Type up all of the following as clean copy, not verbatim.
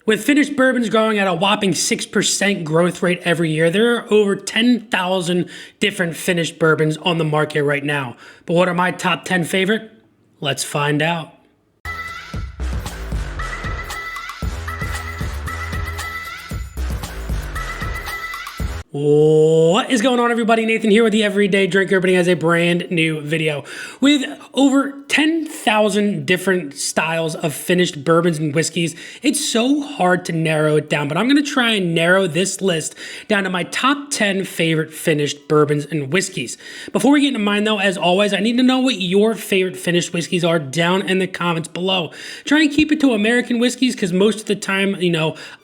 With finished bourbons growing at a whopping 6% growth rate every year, there are over 10,000 different finished bourbons on the market right now. But what are my top 10 favorite? Let's find out. What is going on, everybody? Nathan here with the Everyday Drinker, but he has a brand new video. With over 10,000 different styles of finished bourbons and whiskeys, it's so hard to narrow it down, but I'm going to try and narrow this list down to my top 10 favorite finished bourbons and whiskeys. Before we get into mine, though, as always, I need to know what your favorite finished whiskeys are down in the comments below. Try and keep it to American whiskeys because most of the time,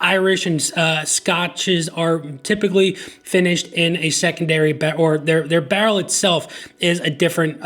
Irish and Scotches are typically finished in a secondary or their barrel itself is a different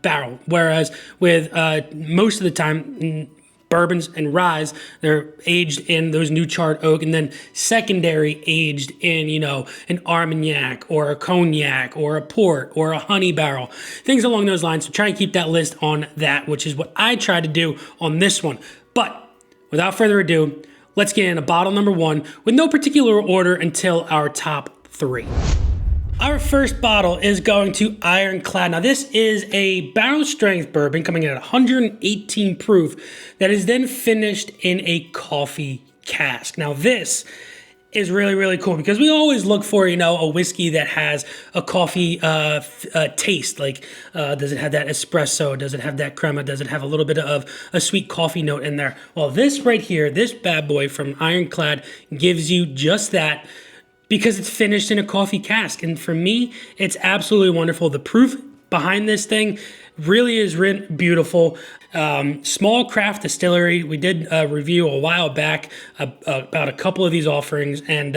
barrel, whereas with most of the time bourbons and ryes, they're aged in those new charred oak and then secondary aged in an Armagnac or a cognac or a port or a honey barrel, things along those lines. So try and keep that list on that, which is what I try to do on this one. But without further ado, let's get into bottle number one with no particular order until our top three. Our first bottle is going to Ironclad. Now this is a barrel strength bourbon coming in at 118 proof that is then finished in a coffee cask. Now this is really, really cool because we always look for, a whiskey that has a coffee taste. Like, does it have that espresso? Does it have that crema? Does it have a little bit of a sweet coffee note in there? Well, this right here, this bad boy from Ironclad gives you just that, because it's finished in a coffee cask. And for me, it's absolutely wonderful. The proof behind this thing really is beautiful. Small craft distillery. We did a review a while back about a couple of these offerings. And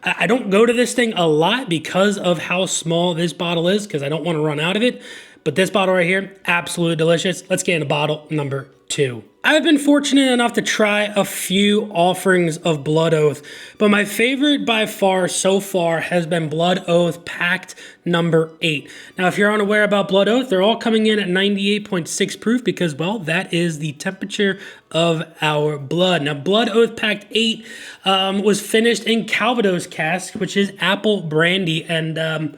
I don't go to this thing a lot because of how small this bottle is, because I don't want to run out of it. But this bottle right here, absolutely delicious. Let's get into bottle number two. I've been fortunate enough to try a few offerings of Blood Oath, but my favorite by far so far has been Blood Oath Pact number 8. Now, if you're unaware about Blood Oath, they're all coming in at 98.6 proof because, well, that is the temperature of our blood. Now, Blood Oath Pact 8 was finished in Calvados cask, which is apple brandy, and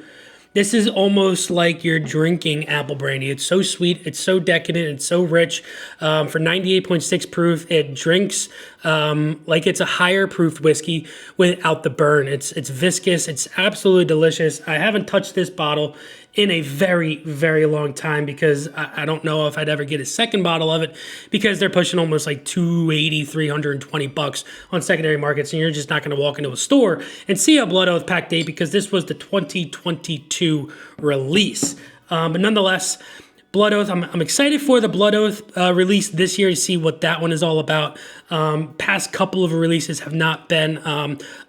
this is almost like you're drinking apple brandy. It's so sweet, it's so decadent, it's so rich. For 98.6 proof, it drinks like it's a higher proof whiskey without the burn. It's viscous, it's absolutely delicious. I haven't touched this bottle in a very, very long time because I don't know if I'd ever get a second bottle of it because they're pushing almost like $280, $320 on secondary markets, and you're just not going to walk into a store and see a Blood Oath Pact 8 because this was the 2022 release. But nonetheless, Blood Oath, I'm excited for the Blood Oath release this year to see what that one is all about. Past couple of releases have not been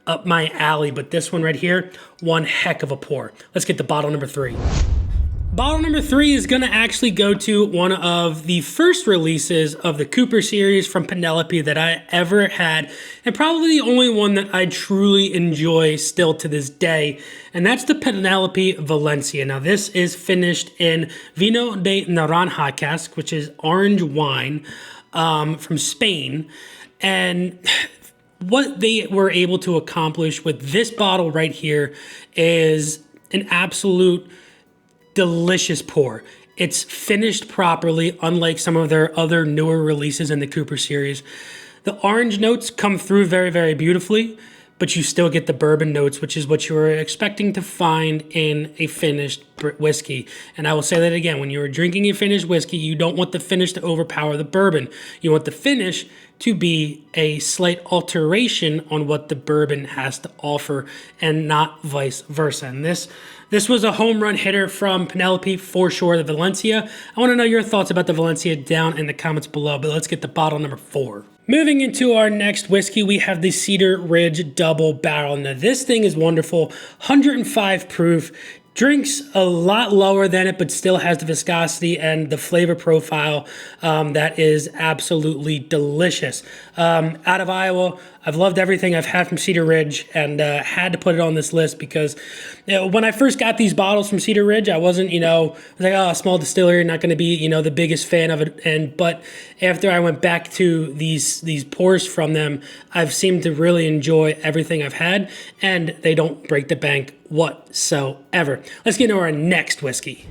up my alley, but this one right here, one heck of a pour. Let's get to bottle number three. Bottle number three is going to actually go to one of the first releases of the Cooper series from Penelope that I ever had, and probably the only one that I truly enjoy still to this day, and that's the Penelope Valencia. Now, this is finished in Vino de Naranja cask, which is orange wine from Spain, and what they were able to accomplish with this bottle right here is an absolute delicious pour. It's finished properly, unlike some of their other newer releases in the Cooper series. The orange notes come through very, very beautifully, but you still get the bourbon notes, which is what you were expecting to find in a finished whiskey. And I will say that again, when you're drinking a finished whiskey, you don't want the finish to overpower the bourbon. You want the finish to be a slight alteration on what the bourbon has to offer and not vice versa. And this was a home run hitter from Penelope for sure, the Valencia. I want to know your thoughts about the Valencia down in the comments below, but let's get to bottle number four. Moving into our next whiskey, we have the Cedar Ridge Double Barrel. Now this thing is wonderful, 105 proof, drinks a lot lower than it, but still has the viscosity and the flavor profile that is absolutely delicious. Out of Iowa, I've loved everything I've had from Cedar Ridge, and had to put it on this list because when I first got these bottles from Cedar Ridge, I wasn't, I was like, oh, a small distillery, not going to be, the biggest fan of it. But after I went back to these pours from them, I've seemed to really enjoy everything I've had, and they don't break the bank whatsoever. Let's get into our next whiskey.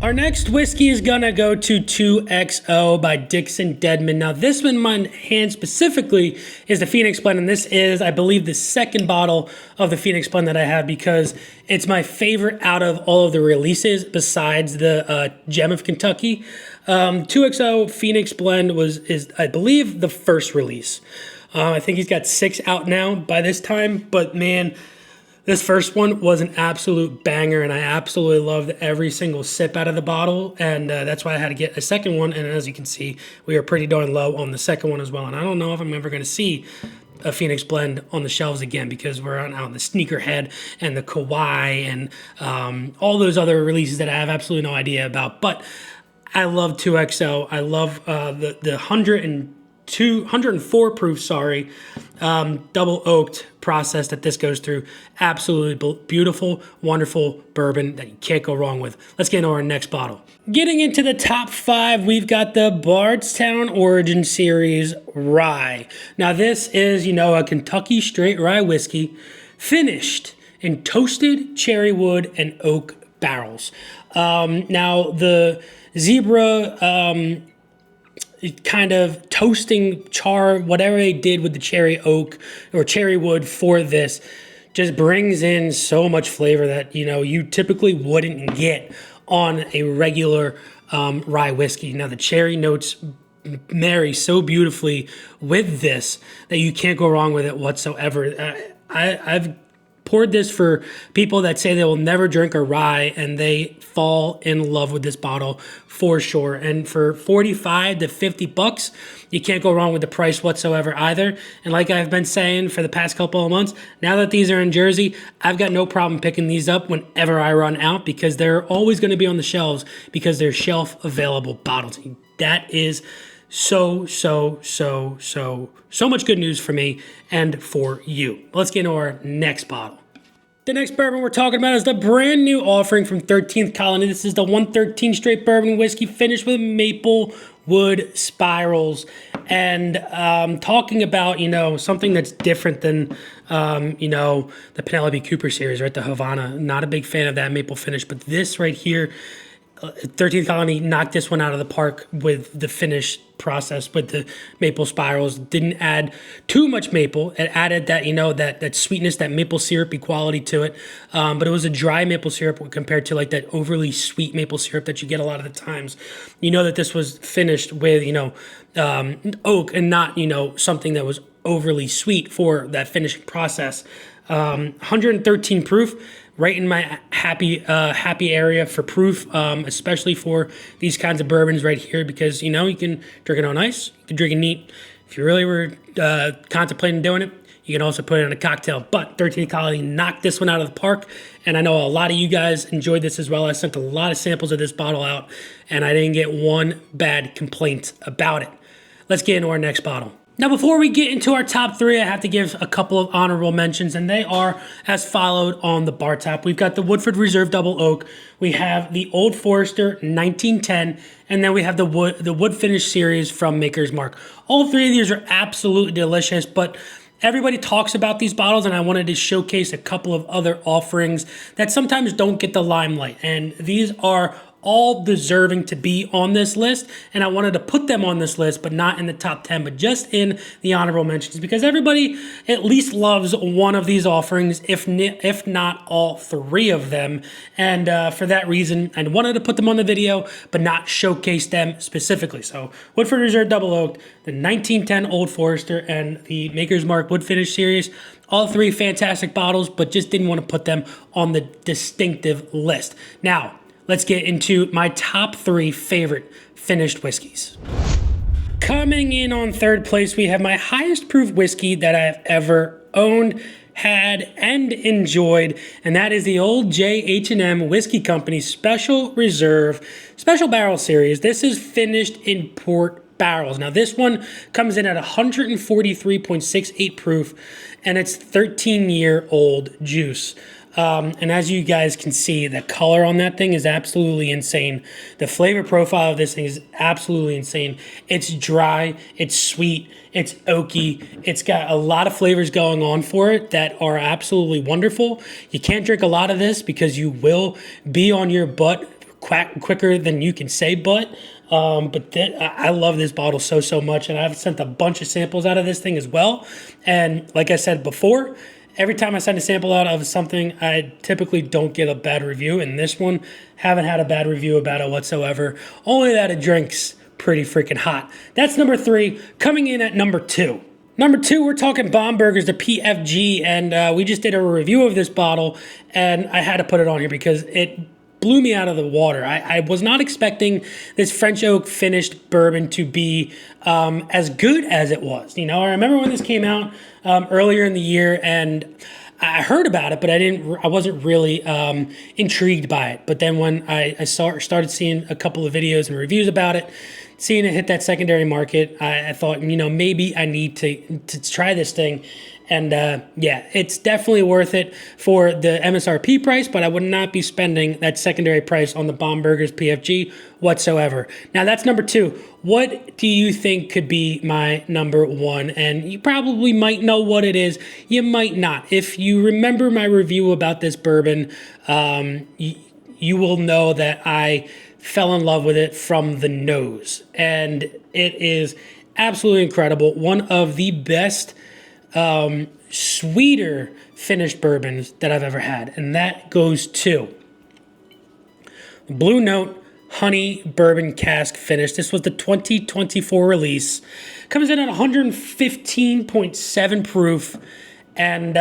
Our next whiskey is gonna go to 2XO by Dixon Deadman. Now this one in my hand specifically is the Phoenix Blend, and this is, I believe, the second bottle of the Phoenix Blend that I have because it's my favorite out of all of the releases besides the Gem of Kentucky. 2XO Phoenix Blend is I believe the first release. I think he's got 6 out now by this time, but man, this first one was an absolute banger, and I absolutely loved every single sip out of the bottle, and that's why I had to get a second one, and as you can see, we are pretty darn low on the second one as well, and I don't know if I'm ever going to see a Phoenix Blend on the shelves again because we're out on the Sneakerhead and the Kauai and all those other releases that I have absolutely no idea about, but I love 2XO. I love the 104 proof, double oaked process that this goes through. Absolutely beautiful, wonderful bourbon that you can't go wrong with. Let's get into our next bottle. Getting into the top 5, we've got the Bardstown Origin Series Rye. Now this is, a Kentucky straight rye whiskey finished in toasted cherry wood and oak barrels. Now the Zebra kind of toasting char, whatever they did with the cherry oak or cherry wood for this, just brings in so much flavor that, you typically wouldn't get on a regular rye whiskey. Now, the cherry notes marry so beautifully with this that you can't go wrong with it whatsoever. I've poured this for people that say they will never drink a rye, and they fall in love with this bottle for sure. And for 45 to 50 bucks, you can't go wrong with the price whatsoever either. And like I've been saying for the past couple of months, now that these are in Jersey, I've got no problem picking these up whenever I run out because they're always going to be on the shelves because they're shelf available bottles. That is so much good news for me and for you. Let's get into our next bottle. The next bourbon we're talking about is the brand new offering from 13th Colony. This is the 113 straight bourbon whiskey finished with maple wood spirals. And talking about, something that's different than, the Penelope Cooper series, right? The Havana. Not a big fan of that maple finish, but this right here, 13th Colony knocked this one out of the park with the finish process with the maple spirals. Didn't add too much maple. It added that, that sweetness, that maple syrupy quality to it. But it was a dry maple syrup compared to like that overly sweet maple syrup that you get a lot of the times. That this was finished with, oak and not, something that was overly sweet for that finishing process. 113 proof. Right in my happy area for proof, especially for these kinds of bourbons right here, because you can drink it on ice, you can drink it neat. If you really were contemplating doing it, you can also put it in a cocktail. But 13th Colony knocked this one out of the park, and I know a lot of you guys enjoyed this as well. I sent a lot of samples of this bottle out, and I didn't get one bad complaint about it. Let's get into our next bottle. Now, before we get into our top 3, I have to give a couple of honorable mentions, and they are as followed on the bar top. We've got the Woodford Reserve Double Oak, we have the Old Forester 1910, and then we have the Wood Finish series from Maker's Mark. All 3 of these are absolutely delicious, but everybody talks about these bottles, and I wanted to showcase a couple of other offerings that sometimes don't get the limelight, and these are all deserving to be on this list, and I wanted to put them on this list, but not in the top 10, but just in the honorable mentions, because everybody at least loves one of these offerings, if not all 3 of them, and for that reason, I wanted to put them on the video, but not showcase them specifically. So Woodford Reserve Double Oaked, the 1910 Old Forester, and the Maker's Mark Wood Finish series, all 3 fantastic bottles, but just didn't want to put them on the distinctive list. Now, let's get into my top 3 favorite finished whiskeys. Coming in on 3rd place, we have my highest proof whiskey that I've ever owned, had, and enjoyed, and that is the old J.H.M. Whiskey Company Special Reserve Special Barrel Series. This is finished in port barrels. Now this one comes in at 143.68 proof, and it's 13-year-old juice. And as you guys can see, the color on that thing is absolutely insane. The flavor profile of this thing is absolutely insane. It's dry, it's sweet, it's oaky. It's got a lot of flavors going on for it that are absolutely wonderful. You can't drink a lot of this because you will be on your butt quicker than you can say butt. But I love this bottle so much, and I've sent a bunch of samples out of this thing as well. And like I said before, every time I send a sample out of something, I typically don't get a bad review. And this one, haven't had a bad review about it whatsoever. Only that it drinks pretty freaking hot. That's number 3. Coming in at number 2. Number 2, we're talking Bombergers, the PFG. And we just did a review of this bottle, and I had to put it on here because it blew me out of the water. I was not expecting this French oak finished bourbon to be as good as it was. You know, I remember when this came out earlier in the year, and I heard about it, but I wasn't really intrigued by it. But then when I started seeing a couple of videos and reviews about it, seeing it hit that secondary market, I thought, you know, maybe I need to try this thing. And yeah, it's definitely worth it for the MSRP price, but I would not be spending that secondary price on the Bombergers PFG whatsoever. Now that's number 2. What do you think could be my number 1? And you probably might know what it is. You might not. If you remember my review about this bourbon, you will know that I fell in love with it from the nose. And it is absolutely incredible. One of the best sweeter finished bourbons that I've ever had, and that goes to Blue Note Honey Bourbon Cask Finish. This was the 2024 release. Comes in at 115.7 proof, and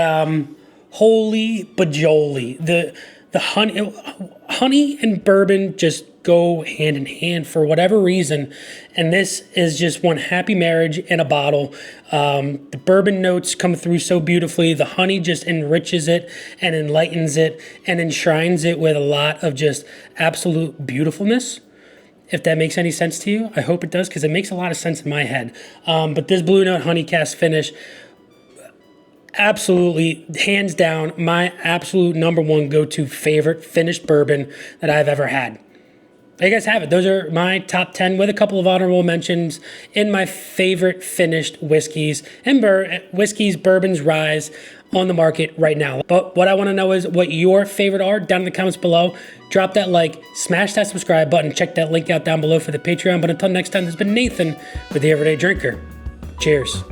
holy bajoli, the honey and bourbon just go hand in hand for whatever reason, and this is just one happy marriage in a bottle. The bourbon notes come through so beautifully. The honey just enriches it and enlightens it and enshrines it with a lot of just absolute beautifulness. If that makes any sense to you, I hope it does, because it makes a lot of sense in my head. But this Blue Note Honey Cask Finish, absolutely, hands down, my absolute number 1 go-to favorite finished bourbon that I've ever had. There you guys have it. Those are my top 10 with a couple of honorable mentions in my favorite finished whiskeys and bourbons, ryes on the market right now. But what I want to know is what your favorite are down in the comments below. Drop that like, smash that subscribe button, check that link out down below for the Patreon. But until next time, this has been Nathan with The Everyday Drinker. Cheers.